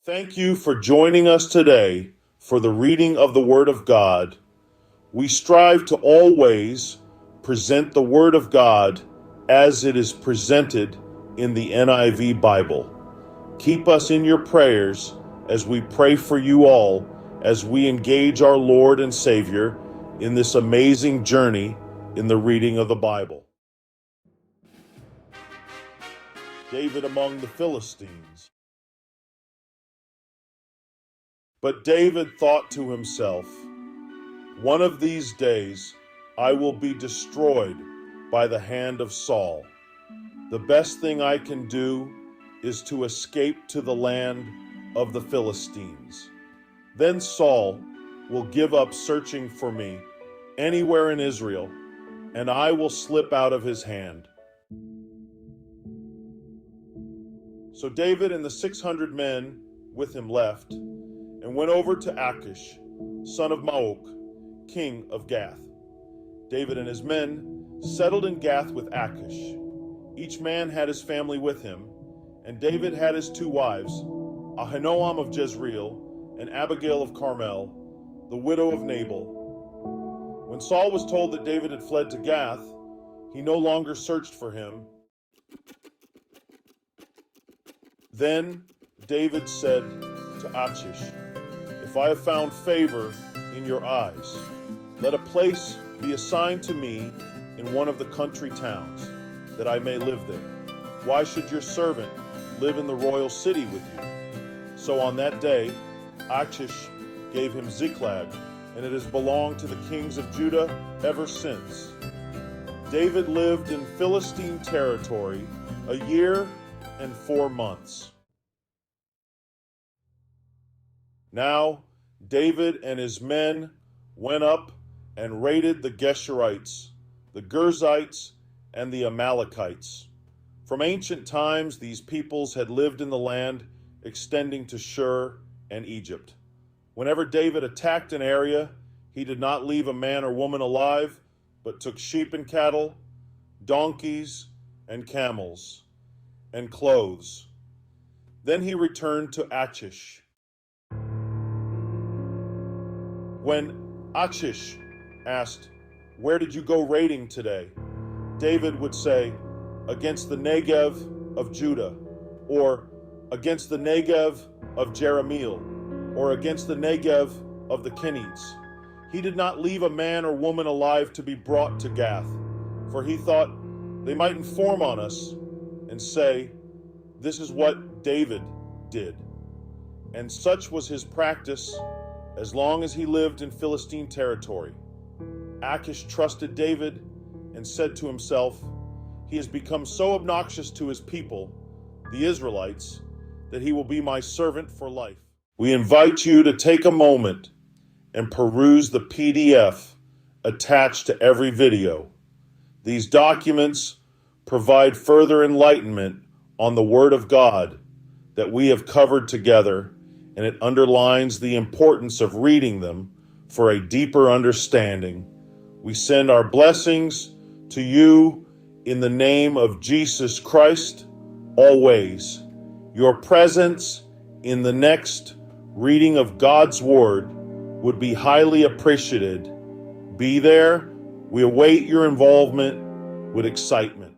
Thank you for joining us today for the reading of the Word of God. We strive to always present the Word of God as it is presented in the NIV Bible. Keep us in your prayers as we pray for you all as we engage our Lord and Savior in this amazing journey in the reading of the Bible. David among the Philistines. But David thought to himself, "One of these days I will be destroyed by the hand of Saul. The best thing I can do is to escape to the land of the Philistines. Then Saul will give up searching for me anywhere in Israel, and I will slip out of his hand." So David and the 600 men with him left and went over to Achish, son of Maok, king of Gath. David and his men settled in Gath with Achish. Each man had his family with him, and David had his two wives, Ahinoam of Jezreel and Abigail of Carmel, the widow of Nabal. When Saul was told that David had fled to Gath, he no longer searched for him. Then David said to Achish, "If I have found favor in your eyes, let a place be assigned to me in one of the country towns, that I may live there. Why should your servant live in the royal city with you?" So on that day, Achish gave him Ziklag, and it has belonged to the kings of Judah ever since. David lived in Philistine territory 1 year and 4 months. Now David and his men went up and raided the Geshurites, the Girzites, and the Amalekites. From ancient times, these peoples had lived in the land extending to Shur and Egypt. Whenever David attacked an area, he did not leave a man or woman alive, but took sheep and cattle, donkeys and camels, and clothes. Then he returned to Achish. When Achish asked, "Where did you go raiding today?" David would say, "Against the Negev of Judah," or "Against the Negev of Jerahmeel," or "Against the Negev of the Kenites." He did not leave a man or woman alive to be brought to Gath, for he thought they might inform on us and say, "This is what David did." And such was his practice as long as he lived in Philistine territory. Achish trusted David and said to himself, "He has become so obnoxious to his people, the Israelites, that he will be my servant for life." We invite you to take a moment and peruse the PDF attached to every video. These documents provide further enlightenment on the Word of God that we have covered together, and it underlines the importance of reading them for a deeper understanding. We send our blessings to you in the name of Jesus Christ always. Your presence in the next reading of God's Word would be highly appreciated. Be there. We await your involvement with excitement.